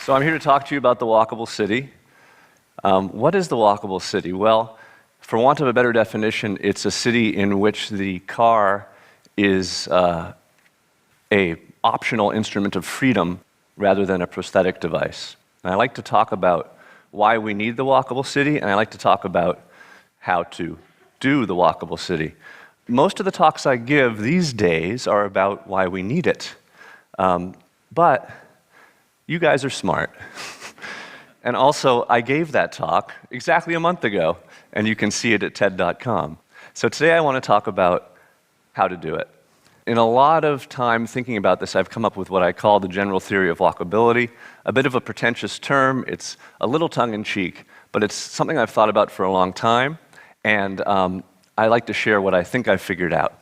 So I'm here to talk to you about the walkable city. What is the walkable city? Well, for want of a better definition, it's a city in which the car is a optional instrument of freedom rather than a prosthetic device. And I like to talk about why we need the walkable city, and I like to talk about how to do the walkable city. Most of the talks I give these days are about why we need it. But you guys are smart. And also, I gave that talk exactly a month ago, and you can see it at TED.com. So today I want to talk about how to do it. In a lot of time thinking about this, I've come up with what I call the general theory of walkability, a bit of a pretentious term. It's a little tongue-in-cheek, but it's something I've thought about for a long time, and I like to share what I think I've figured out.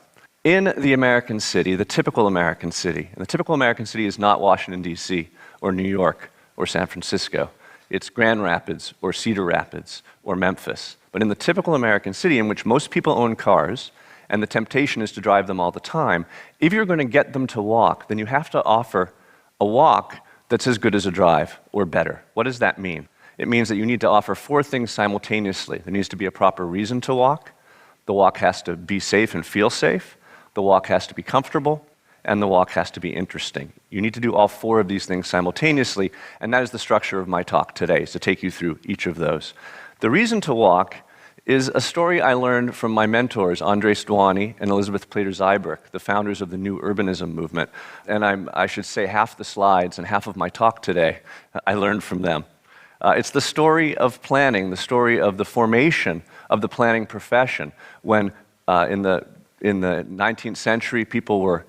In the American city, the typical American city, and the typical American city is not Washington, D.C., or New York, or San Francisco. It's Grand Rapids, or Cedar Rapids, or Memphis. But in the typical American city, in which most people own cars, and the temptation is to drive them all the time, if you're going to get them to walk, then you have to offer a walk that's as good as a drive, or better. What does that mean? It means that you need to offer 4 things simultaneously. There needs to be a proper reason to walk. The walk has to be safe and feel safe. The walk has to be comfortable. And the walk has to be interesting. You need to do all 4 of these things simultaneously, and that is the structure of my talk today, is to take you through each of those. The reason to walk is a story I learned from my mentors, Andres Duany and Elizabeth Plater-Zyberk, the founders of the New Urbanism movement. And I should say half the slides and half of my talk today I learned from them. It's the story of planning, the story of the formation of the planning profession, when in the 19th century people were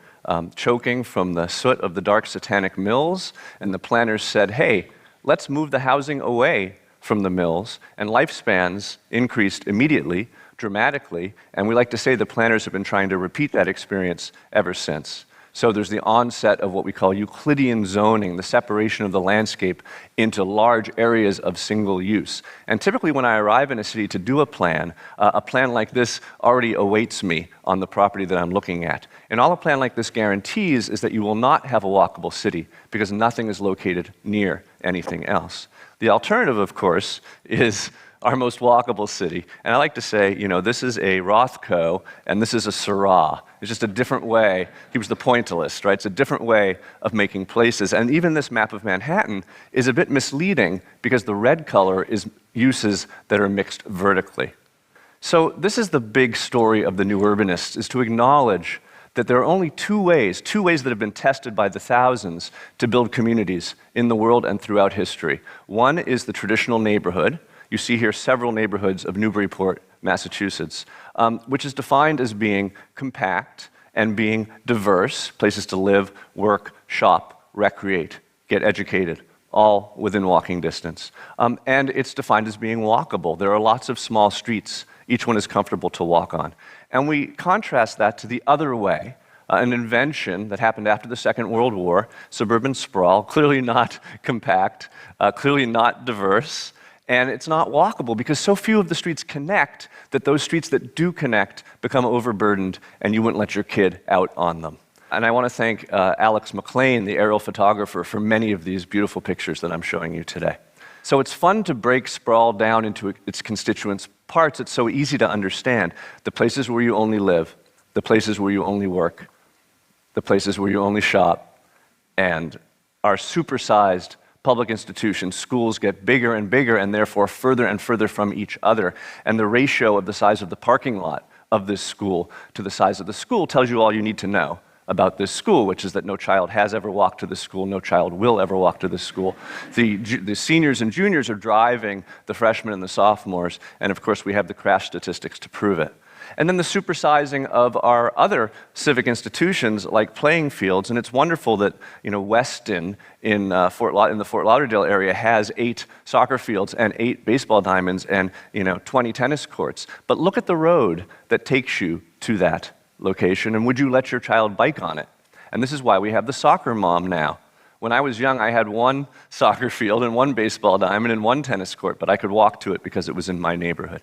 choking from the soot of the dark satanic mills, and the planners said, hey, let's move the housing away from the mills, and lifespans increased immediately, dramatically, and we like to say the planners have been trying to repeat that experience ever since. So there's the onset of what we call Euclidian zoning, the separation of the landscape into large areas of single use. And typically when I arrive in a city to do a plan like this already awaits me on the property that I'm looking at. And all a plan like this guarantees is that you will not have a walkable city because nothing is located near anything else. The alternative, of course, is our most walkable city. And I like to say, you know, this is a Rothko and this is a Syrah. It's just a different way. He was the pointillist, right? It's a different way of making places. And even this map of Manhattan is a bit misleading because the red color is uses that are mixed vertically. So this is the big story of the new urbanists, is to acknowledge that there are only two ways that have been tested by the thousands to build communities in the world and throughout history. One is the traditional neighborhood. You see here several neighborhoods of Newburyport, Massachusetts, which is defined as being compact and being diverse, places to live, work, shop, recreate, get educated, all within walking distance. And it's defined as being walkable. There are lots of small streets. Each one is comfortable to walk on. And we contrast that to the other way, an invention that happened after the Second World War, suburban sprawl, clearly not compact, clearly not diverse, and it's not walkable because so few of the streets connect that those streets that do connect become overburdened and you wouldn't let your kid out on them. And I want to thank Alex McLean, the aerial photographer, for many of these beautiful pictures that I'm showing you today. So it's fun to break sprawl down into its constituent parts. It's so easy to understand. The places where you only live, the places where you only work, the places where you only shop, and our supersized public institutions, schools get bigger and bigger and therefore further and further from each other. And the ratio of the size of the parking lot of this school to the size of the school tells you all you need to know about this school, which is that no child has ever walked to this school, no child will ever walk to this school. The seniors and juniors are driving the freshmen and the sophomores, and of course we have the crash statistics to prove it. And then the supersizing of our other civic institutions like playing fields, and it's wonderful that Weston in the Fort Lauderdale area has 8 soccer fields and 8 baseball diamonds and 20 tennis courts. But look at the road that takes you to that location, and would you let your child bike on it? And this is why we have the soccer mom now. When I was young, I had 1 soccer field and 1 baseball diamond and 1 tennis court, but I could walk to it because it was in my neighborhood.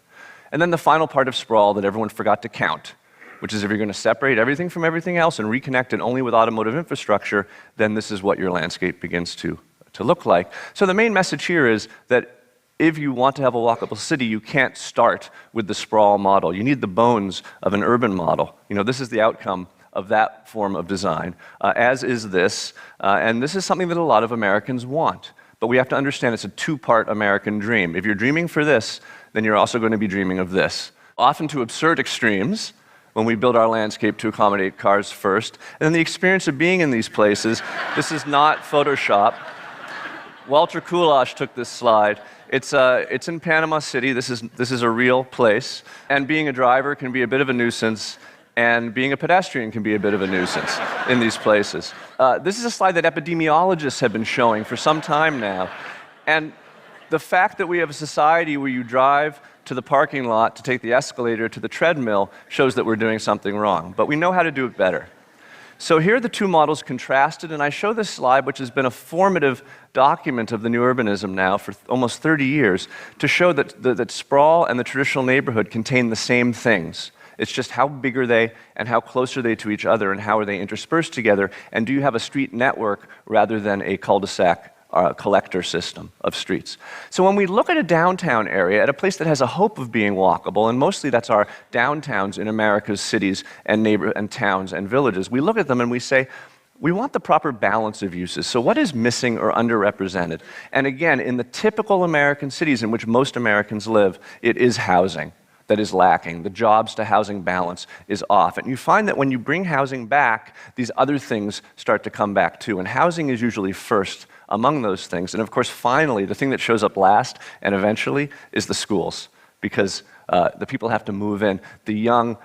And then the final part of sprawl that everyone forgot to count, which is if you're going to separate everything from everything else and reconnect it only with automotive infrastructure, then this is what your landscape begins to to look like. So the main message here is that if you want to have a walkable city, you can't start with the sprawl model. You need the bones of an urban model. This is the outcome of that form of design, as is this. And this is something that a lot of Americans want. But we have to understand it's a two-part American dream. If you're dreaming for this, then you're also going to be dreaming of this. Often to absurd extremes, when we build our landscape to accommodate cars first. And then the experience of being in these places, this is not Photoshop. Walter Kulash took this slide. It's in Panama City. This is a real place. And being a driver can be a bit of a nuisance, and being a pedestrian can be a bit of a nuisance in these places. This is a slide that epidemiologists have been showing for some time now. And the fact that we have a society where you drive to the parking lot to take the escalator to the treadmill shows that we're doing something wrong. But we know how to do it better. So here are the two models contrasted, and I show this slide, which has been a formative document of the new urbanism now for almost 30 years, to show that sprawl and the traditional neighborhood contain the same things. It's just how big are they, and how close are they to each other, and how are they interspersed together, and do you have a street network rather than a cul-de-sac collector system of streets. So when we look at a downtown area, at a place that has a hope of being walkable, and mostly that's our downtowns in America's cities and towns and villages, we look at them and we say, we want the proper balance of uses. So what is missing or underrepresented? And again, in the typical American cities in which most Americans live, it is housing that is lacking. The jobs to housing balance is off. And you find that when you bring housing back, these other things start to come back too. And housing is usually first among those things. And of course, finally, the thing that shows up last and eventually is the schools, because the people have to move in. The young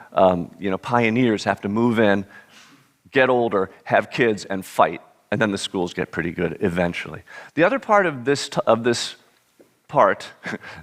pioneers have to move in, get older, have kids, and fight. And then the schools get pretty good eventually. The other part of this part,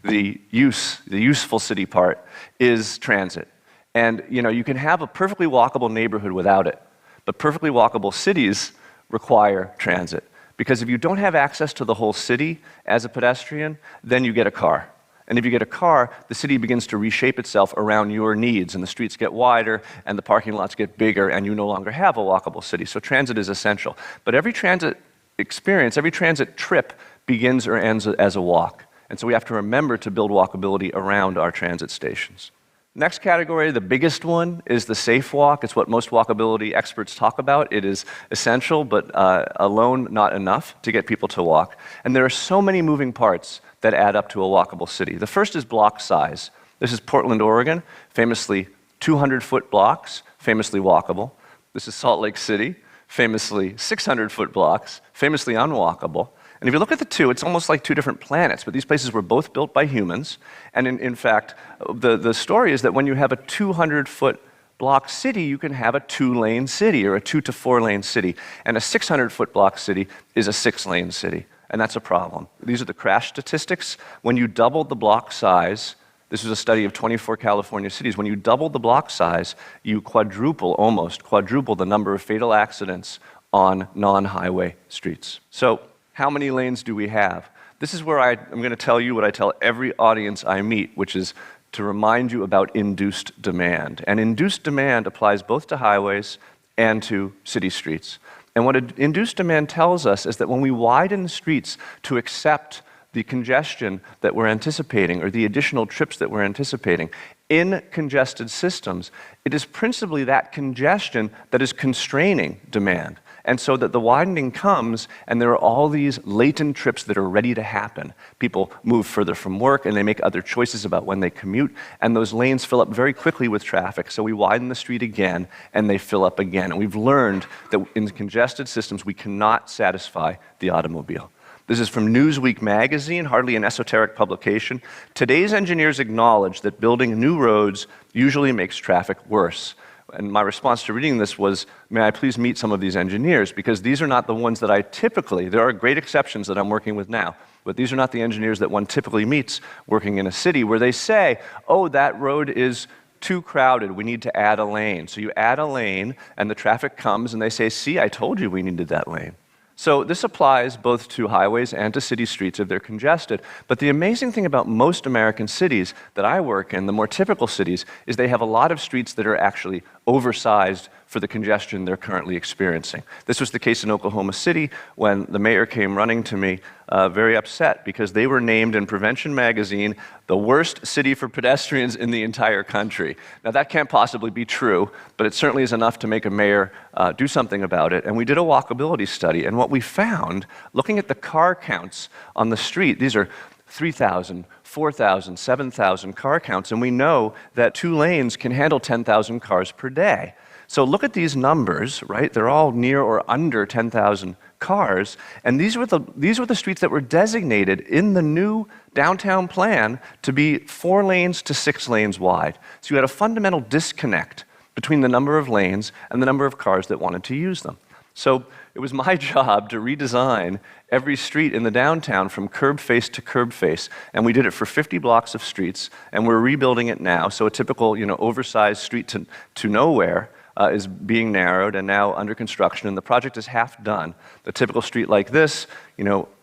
the useful city part, is transit. And you can have a perfectly walkable neighborhood without it, but perfectly walkable cities require transit. Because if you don't have access to the whole city as a pedestrian, then you get a car. And if you get a car, the city begins to reshape itself around your needs, and the streets get wider, and the parking lots get bigger, and you no longer have a walkable city. So transit is essential. But every transit experience, every transit trip begins or ends as a walk. And so we have to remember to build walkability around our transit stations. Next category, the biggest one, is the safe walk. It's what most walkability experts talk about. It is essential, but alone not enough to get people to walk. And there are so many moving parts that add up to a walkable city. The first is block size. This is Portland, Oregon, famously 200-foot blocks, famously walkable. This is Salt Lake City, famously 600-foot blocks, famously unwalkable. And if you look at the two, it's almost like two different planets, but these places were both built by humans. And in fact, the story is that when you have a 200-foot block city, you can have a 2-lane city, or a 2 to 4-lane city. And a 600-foot block city is a 6-lane city, and that's a problem. These are the crash statistics. When you double the block size, this was a study of 24 California cities, when you double the block size, you almost quadruple the number of fatal accidents on non-highway streets. So how many lanes do we have? This is where I'm going to tell you what I tell every audience I meet, which is to remind you about induced demand. And induced demand applies both to highways and to city streets. And what induced demand tells us is that when we widen the streets to accept the congestion that we're anticipating, or the additional trips that we're anticipating, in congested systems, it is principally that congestion that is constraining demand. And so that the widening comes, and there are all these latent trips that are ready to happen. People move further from work, and they make other choices about when they commute, and those lanes fill up very quickly with traffic. So we widen the street again, and they fill up again. And we've learned that in congested systems, we cannot satisfy the automobile. This is from Newsweek magazine, hardly an esoteric publication. Today's engineers acknowledge that building new roads usually makes traffic worse. And my response to reading this was, may I please meet some of these engineers? Because these are not the ones that I typically, there are great exceptions that I'm working with now, but these are not the engineers that one typically meets working in a city where they say, oh, that road is too crowded, we need to add a lane. So you add a lane, and the traffic comes, and they say, see, I told you we needed that lane. So this applies both to highways and to city streets if they're congested. But the amazing thing about most American cities that I work in, the more typical cities, is they have a lot of streets that are actually oversized for the congestion they're currently experiencing. This was the case in Oklahoma City when the mayor came running to me very upset because they were named in Prevention Magazine the worst city for pedestrians in the entire country. Now that can't possibly be true, but it certainly is enough to make a mayor do something about it. And we did a walkability study, and what we found, looking at the car counts on the street, these are 3,000, 4,000, 7,000 car counts, and we know that 2 lanes can handle 10,000 cars per day. So look at these numbers, right? They're all near or under 10,000 cars, and these were the streets that were designated in the new downtown plan to be 4 lanes to 6 lanes wide. So you had a fundamental disconnect between the number of lanes and the number of cars that wanted to use them. So it was my job to redesign every street in the downtown from curb face to curb face, and we did it for 50 blocks of streets, and we're rebuilding it now. So a typical, oversized street to nowhere is being narrowed and now under construction, and the project is half done. The typical street like this,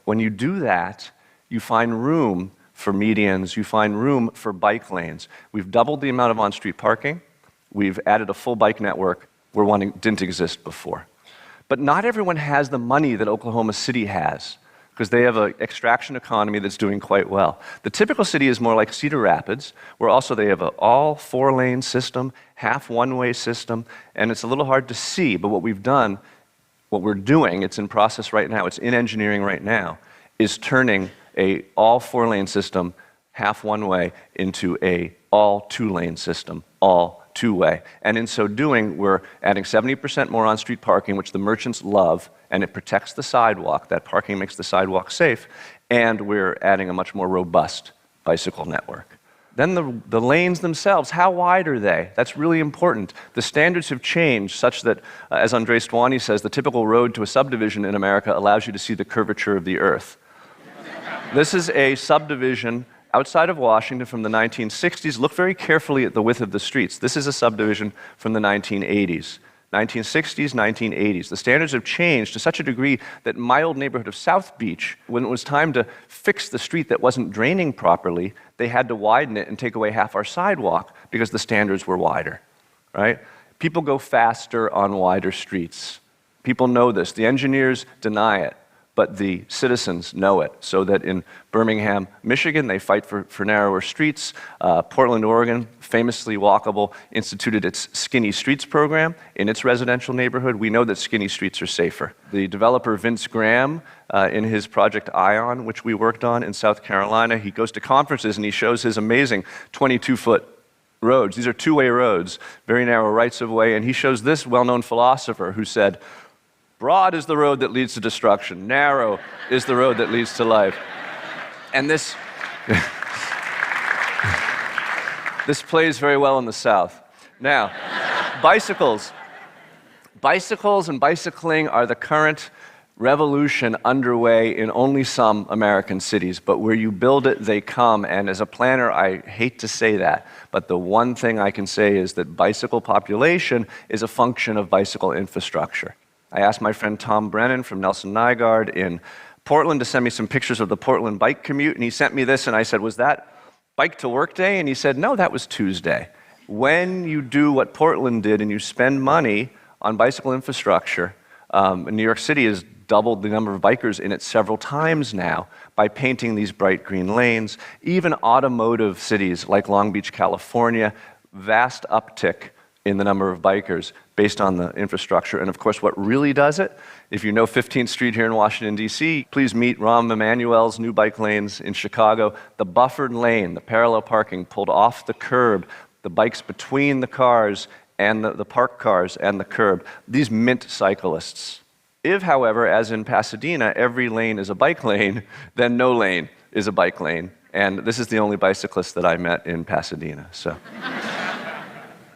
when you do that, you find room for medians, you find room for bike lanes. We've doubled the amount of on-street parking. We've added a full bike network where one didn't exist before. But not everyone has the money that Oklahoma City has, because they have an extraction economy that's doing quite well. The typical city is more like Cedar Rapids, where also they have an all 4-lane system, half one-way system, and it's a little hard to see, but what we're doing, it's in process right now, it's in engineering right now, is turning a all 4-lane system, half one-way, into a all 2-lane system, all 2-way. And in so doing, we're adding 70% more on-street parking, which the merchants love, and it protects the sidewalk. That parking makes the sidewalk safe, and we're adding a much more robust bicycle network. Then the lanes themselves, how wide are they? That's really important. The standards have changed such that, as Andres Dwani says, the typical road to a subdivision in America allows you to see the curvature of the earth. This is a subdivision outside of Washington from the 1960s. Look very carefully at the width of the streets. This is a subdivision from the 1980s. 1960s, 1980s. The standards have changed to such a degree that my old neighborhood of South Beach, when it was time to fix the street that wasn't draining properly, they had to widen it and take away half our sidewalk because the standards were wider, right? People go faster on wider streets. People know this. The engineers deny it, but the citizens know it, so that in Birmingham, Michigan, they fight for narrower streets. Portland, Oregon, famously walkable, instituted its Skinny Streets program in its residential neighborhood. We know that skinny streets are safer. The developer Vince Graham, in his project Ion, which we worked on in South Carolina, he goes to conferences and he shows his amazing 22-foot roads. These are 2-way roads, very narrow rights of way, and he shows this well-known philosopher who said, "Broad is the road that leads to destruction. Narrow is the road that leads to life." And this plays very well in the South. Now, bicycles. Bicycles and bicycling are the current revolution underway in only some American cities, but where you build it, they come. And as a planner, I hate to say that, but the one thing I can say is that bicycle population is a function of bicycle infrastructure. I asked my friend Tom Brennan from Nelson Nygaard in Portland to send me some pictures of the Portland bike commute, and he sent me this, and I said, "Was that bike to work day?" And he said, "No, that was Tuesday." When you do what Portland did and you spend money on bicycle infrastructure, New York City has doubled the number of bikers in it several times now by painting these bright green lanes. Even automotive cities like Long Beach, California, vast uptick in the number of bikers based on the infrastructure. And of course, what really does it, if you know 15th Street here in Washington, D.C., please meet Rahm Emanuel's new bike lanes in Chicago. The buffered lane, the parallel parking pulled off the curb, the bikes between the cars and the parked cars and the curb. These mint cyclists. If, however, as in Pasadena, every lane is a bike lane, then no lane is a bike lane. And this is the only bicyclist that I met in Pasadena. So.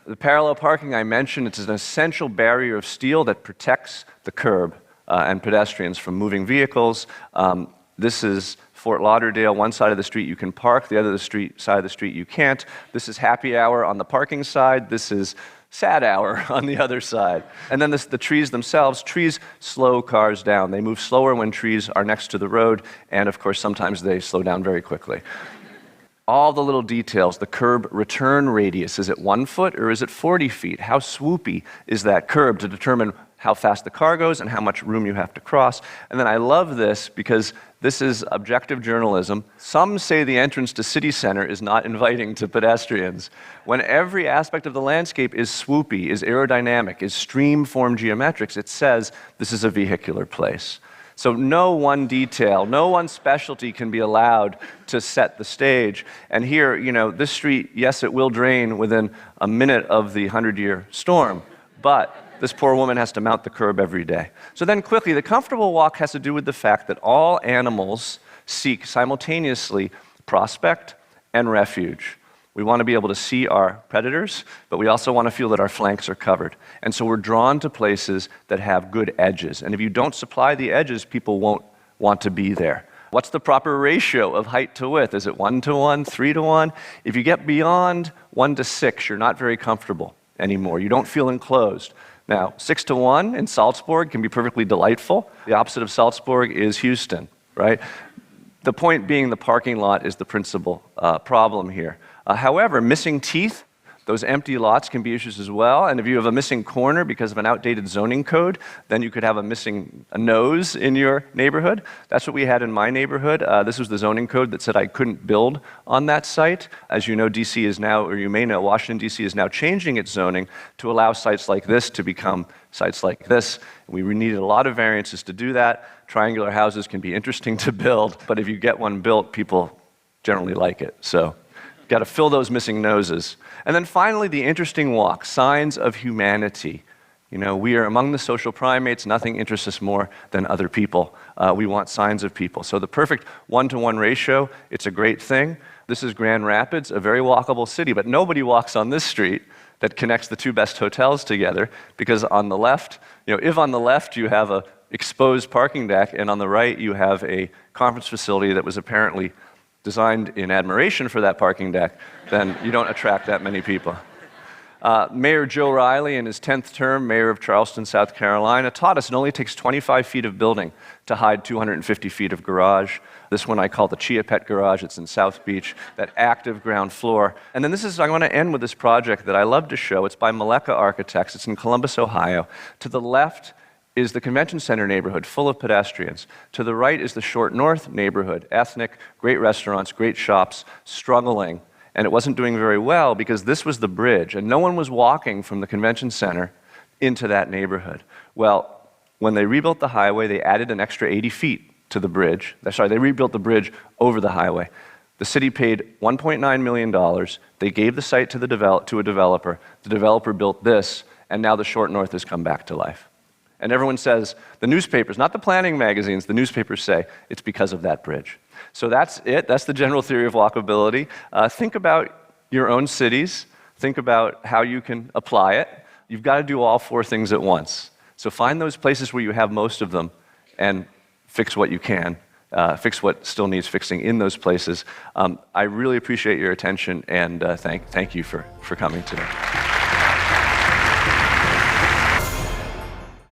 The parallel parking I mentioned, it's an essential barrier of steel that protects the curb and pedestrians from moving vehicles. This is Fort Lauderdale. One side of the street you can park, the other side of the street you can't. This is happy hour on the parking side. This is sad hour on the other side. And then the trees themselves, trees slow cars down. They move slower when trees are next to the road, and of course sometimes they slow down very quickly. All the little details, the curb return radius, is it 1 foot or is it 40 feet? How swoopy is that curb to determine how fast the car goes and how much room you have to cross? And then I love this because this is objective journalism. Some say the entrance to city center is not inviting to pedestrians. When every aspect of the landscape is swoopy, is aerodynamic, is stream-form geometrics, it says this is a vehicular place. So no one detail, no one specialty can be allowed to set the stage. And here, this street, yes, it will drain within a minute of the 100-year storm, but this poor woman has to mount the curb every day. So then quickly, the comfortable walk has to do with the fact that all animals seek simultaneously prospect and refuge. We want to be able to see our predators, but we also want to feel that our flanks are covered. And so we're drawn to places that have good edges. And if you don't supply the edges, people won't want to be there. What's the proper ratio of height to width? Is it 1 to 1, 3 to 1? If you get beyond 1 to 6, you're not very comfortable anymore. You don't feel enclosed. Now, 6 to 1 in Salzburg can be perfectly delightful. The opposite of Salzburg is Houston, right? The point being the parking lot is the principal problem here. However, missing teeth, those empty lots can be issues as well. And if you have a missing corner because of an outdated zoning code, then you could have a missing nose in your neighborhood. That's what we had in my neighborhood. This was the zoning code that said I couldn't build on that site. As you know, DC is now, or you may know, Washington, DC is now changing its zoning to allow sites like this to become sites like this. We needed a lot of variances to do that. Triangular houses can be interesting to build, but if you get one built, people generally like it. So got to fill those missing noses. And then finally, the interesting walk, signs of humanity. We are among the social primates. Nothing interests us more than other people. We want signs of people. So the perfect 1-to-1 ratio, it's a great thing. This is Grand Rapids, a very walkable city, but nobody walks on this street that connects the two best hotels together, because on the left, if on the left you have a exposed parking deck, and on the right you have a conference facility that was apparently designed in admiration for that parking deck, then you don't attract that many people. Mayor Joe Riley, in his 10th term, mayor of Charleston, South Carolina, taught us it only takes 25 feet of building to hide 250 feet of garage. This one I call the Chia Pet Garage. It's in South Beach, that active ground floor. And then I want to end with this project that I love to show. It's by Maleka Architects. It's in Columbus, Ohio. To the left is the convention center neighborhood, full of pedestrians. To the right is the Short North neighborhood, ethnic, great restaurants, great shops, struggling. And it wasn't doing very well because this was the bridge, and no one was walking from the convention center into that neighborhood. Well, when they rebuilt the highway, they added an extra 80 feet to the bridge. They rebuilt the bridge over the highway. The city paid $1.9 million. They gave the site to a developer. The developer built this, and now the Short North has come back to life. And everyone says, the newspapers, not the planning magazines, the newspapers say it's because of that bridge. So that's it. That's the general theory of walkability. Think about your own cities. Think about how you can apply it. You've got to do all 4 things at once. So find those places where you have most of them and fix what you can, fix what still needs fixing in those places. I really appreciate your attention, and thank you for coming today.